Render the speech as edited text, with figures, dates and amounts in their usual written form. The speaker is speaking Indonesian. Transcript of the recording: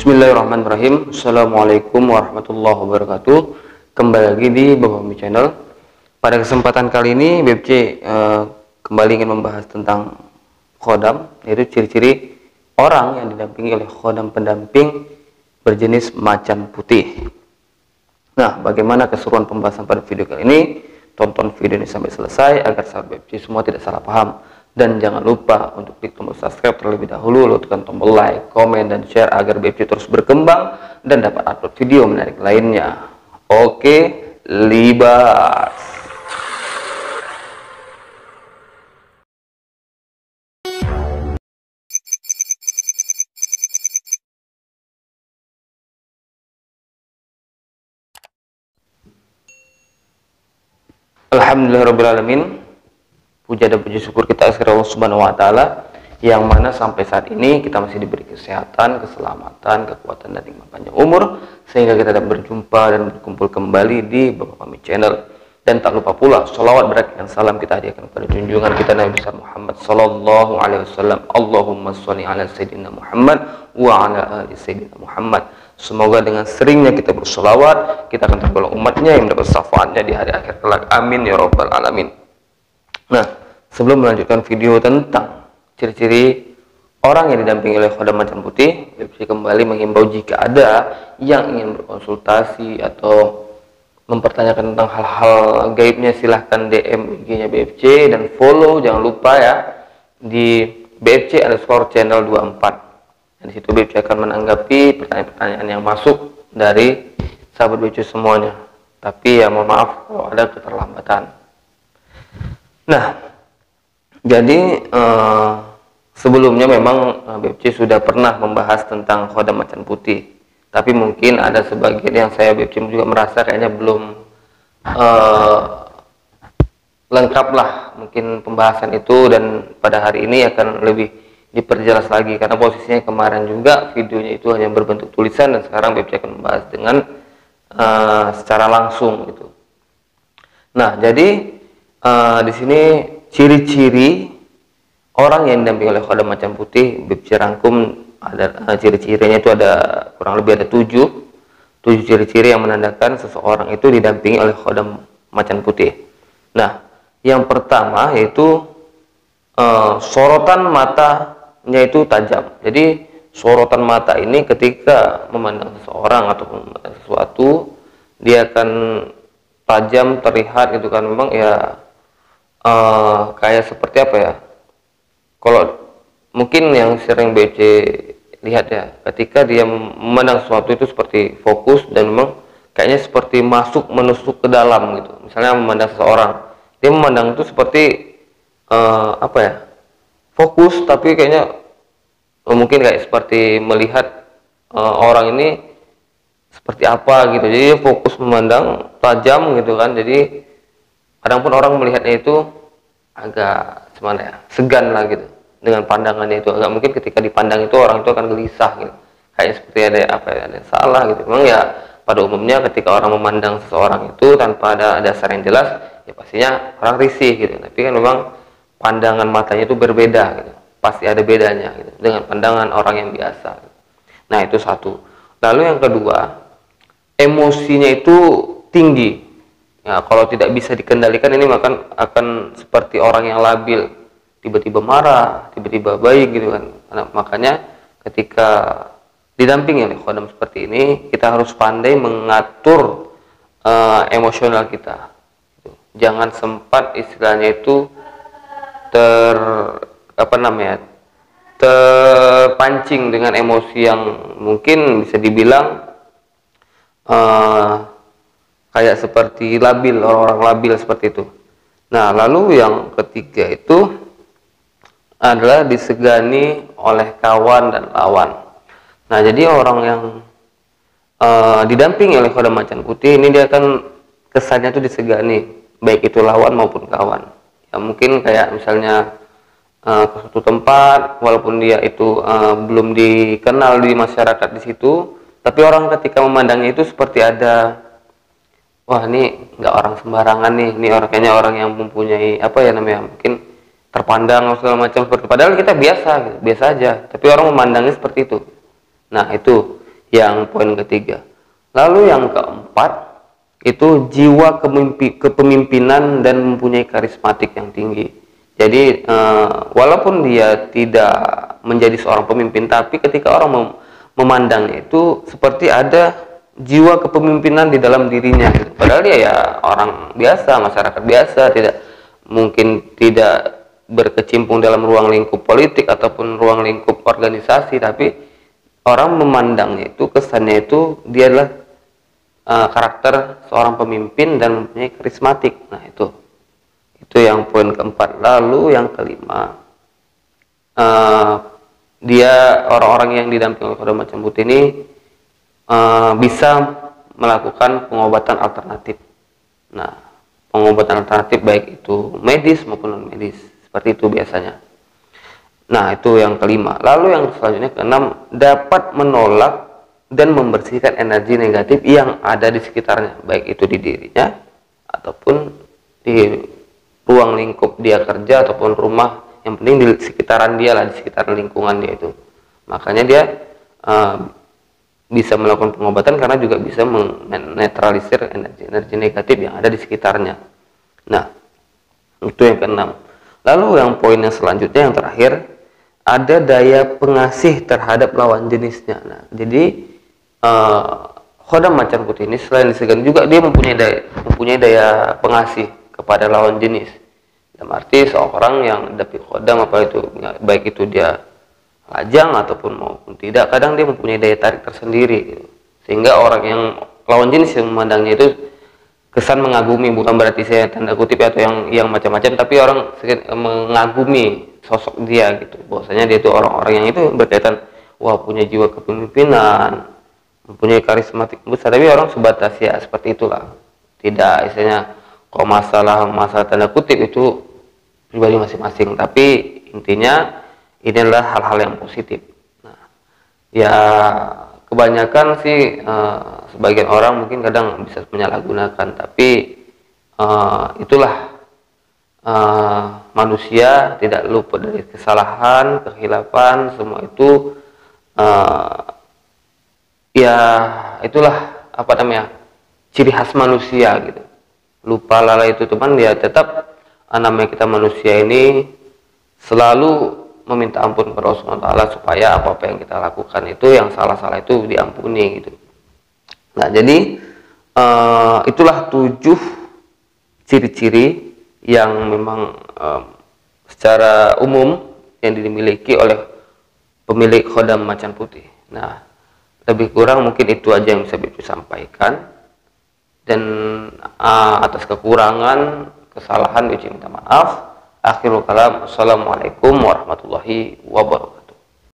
Bismillahirrahmanirrahim. Assalamualaikum warahmatullahi wabarakatuh. Kembali lagi di Babami Channel. Pada kesempatan kali ini BFC kembali ingin membahas tentang khodam, yaitu ciri-ciri orang yang didampingi oleh khodam pendamping berjenis macan putih. Nah, bagaimana keseruan pembahasan pada video kali ini? Tonton video ini sampai selesai agar sahabat BFC semua tidak salah paham. Dan jangan lupa untuk klik tombol subscribe terlebih dahulu, lalu tekan tombol like, komen, dan share agar BFC terus berkembang dan dapat upload video menarik lainnya. Oke, libas. Alhamdulillahirrahmanirrahim. Puja dan puji syukur kita kepada Allah Subhanahu wa Ta'ala, yang mana sampai saat ini kita masih diberi kesehatan, keselamatan, kekuatan, dan nikmat panjang umur sehingga kita dapat berjumpa dan berkumpul kembali di Babami Channel. Dan tak lupa pula sholawat berkat dan salam kita hadiahkan kepada junjungan kita Nabi besar Muhammad sallallahu alaihi wasallam. Allahumma sholli ala sayyidina Muhammad wa ala ali sayyidina Muhammad. Semoga dengan seringnya kita bersolawat, kita akan tergolong umatnya yang mendapat syafaatnya di hari akhir kelak. Amin ya rabbal alamin. Nah, sebelum melanjutkan video tentang ciri-ciri orang yang didampingi oleh khodam macan putih, BFC kembali menghimbau jika ada yang ingin berkonsultasi atau mempertanyakan tentang hal-hal gaibnya, silahkan DM IG-nya BFC dan follow, jangan lupa ya, di BFC_channel24. Dan di situ BFC akan menanggapi pertanyaan-pertanyaan yang masuk dari sahabat BFC semuanya. Tapi ya mohon maaf kalau ada keterlambatan. Nah, jadi sebelumnya memang BFC sudah pernah membahas tentang khodam macan putih, tapi mungkin ada sebagian yang saya BFC juga merasa kayaknya belum lengkap lah mungkin pembahasan itu, dan pada hari ini akan lebih diperjelas lagi karena posisinya kemarin juga videonya itu hanya berbentuk tulisan dan sekarang BFC akan membahas dengan secara langsung gitu. Nah, jadi di sini ciri-ciri orang yang didampingi oleh khodam macan putih BFC rangkum ada ciri-cirinya itu ada kurang lebih ada 7 ciri-ciri yang menandakan seseorang itu didampingi oleh khodam macan putih. Nah, yang pertama yaitu sorotan matanya itu tajam. Jadi sorotan mata ini ketika memandang seseorang atau memandang sesuatu dia akan tajam, terlihat gitu kan, memang ya kayak seperti apa ya, kalau mungkin yang sering BFC lihat ya, ketika dia memandang sesuatu itu seperti fokus dan memang kayaknya seperti menusuk ke dalam gitu. Misalnya memandang seseorang, dia memandang itu seperti apa ya, fokus, tapi kayaknya mungkin kayak seperti melihat orang ini seperti apa gitu, jadi dia fokus memandang tajam gitu kan. Jadi kadang pun orang melihatnya itu agak gimana ya, segan lah gitu dengan pandangannya itu. Agak mungkin ketika dipandang itu orang itu akan gelisah gitu, kayak seperti ada apa ya, ada yang salah gitu. Memang ya pada umumnya ketika orang memandang seseorang itu tanpa ada dasar yang jelas ya pastinya orang risih gitu. Tapi kan memang pandangan matanya itu berbeda gitu, pasti ada bedanya gitu dengan pandangan orang yang biasa gitu. Nah, itu satu. Lalu yang kedua, emosinya itu tinggi. Ya, kalau tidak bisa dikendalikan ini akan seperti orang yang labil, tiba-tiba marah, tiba-tiba baik gitu kan. Nah, makanya ketika didampingi oleh khodam seperti ini, kita harus pandai mengatur emosional kita. Jangan sempat istilahnya itu terpancing dengan emosi yang mungkin bisa dibilang kayak seperti labil, orang-orang labil seperti itu. Nah, lalu yang ketiga itu adalah disegani oleh kawan dan lawan. Nah, jadi orang yang didampingi oleh khodam macan putih ini dia akan kesannya itu disegani, baik itu lawan maupun kawan. Ya mungkin kayak misalnya ke suatu tempat, walaupun dia itu belum dikenal di masyarakat di situ, tapi orang ketika memandangnya itu seperti ada, wah ini nggak orang sembarangan nih, ini orang kayaknya orang yang mempunyai apa ya namanya, mungkin terpandang segala macam seperti, padahal kita biasa gitu, biasa aja, tapi orang memandangnya seperti itu. Nah, itu yang poin ketiga. Lalu yang keempat itu jiwa kepemimpinan dan mempunyai karismatik yang tinggi. Jadi walaupun dia tidak menjadi seorang pemimpin, tapi ketika orang memandangnya itu seperti ada jiwa kepemimpinan di dalam dirinya gitu. Padahal dia ya orang biasa, masyarakat biasa, tidak berkecimpung dalam ruang lingkup politik ataupun ruang lingkup organisasi, tapi orang memandangnya itu, kesannya itu dia adalah karakter seorang pemimpin dan mempunyai karismatik. Nah, itu yang poin keempat. Lalu yang kelima, dia orang-orang yang didampingi oleh Khodam Macan Putih ini bisa melakukan pengobatan alternatif. Nah, pengobatan alternatif baik itu medis maupun non medis, seperti itu biasanya. Nah, itu yang kelima. Lalu yang selanjutnya keenam, dapat menolak dan membersihkan energi negatif yang ada di sekitarnya, baik itu di dirinya ataupun di ruang lingkup dia kerja ataupun rumah, yang penting di sekitaran dia lah, di sekitar lingkungan dia itu. Makanya dia bisa melakukan pengobatan karena juga bisa menetralisir energi negatif yang ada di sekitarnya. Nah, itu yang keenam. Lalu yang poin yang selanjutnya yang terakhir, ada daya pengasih terhadap lawan jenisnya. Nah, jadi Khodam Macan Putih ini selain disegani juga dia mempunyai daya pengasih kepada lawan jenis. Dalam arti seorang yang dapat khodam apa itu, baik itu dia lajang ataupun maupun tidak, kadang dia mempunyai daya tarik tersendiri gitu. Sehingga orang yang lawan jenis yang memandangnya itu kesan mengagumi, bukan berarti saya tanda kutip atau yang macam-macam, tapi orang mengagumi sosok dia gitu. Bahwasanya dia itu orang-orang yang itu berkaitan, wah punya jiwa kepemimpinan, mempunyai karismatik besar, tapi orang sebatas ya seperti itulah. Tidak istilahnya kok masalah tanda kutip itu pribadi masing-masing, tapi intinya ini adalah hal-hal yang positif. Nah, ya kebanyakan sih sebagian orang mungkin kadang bisa menyalahgunakan, tapi itulah manusia tidak luput dari kesalahan, kekhilafan, semua itu ya itulah apa namanya, ciri khas manusia gitu. Lupa lalai itu teman, ya tetap namanya kita manusia ini selalu meminta ampun kepada Allah SWT supaya apa-apa yang kita lakukan itu yang salah-salah itu diampuni gitu. Nah, jadi itulah 7 ciri-ciri yang memang secara umum yang dimiliki oleh pemilik Khodam Macan Putih. Nah, lebih kurang mungkin itu aja yang bisa Bibi sampaikan, dan atas kekurangan, kesalahan Bibi minta maaf. Akhirul kalam, assalamualaikum warahmatullahi wabarakatuh.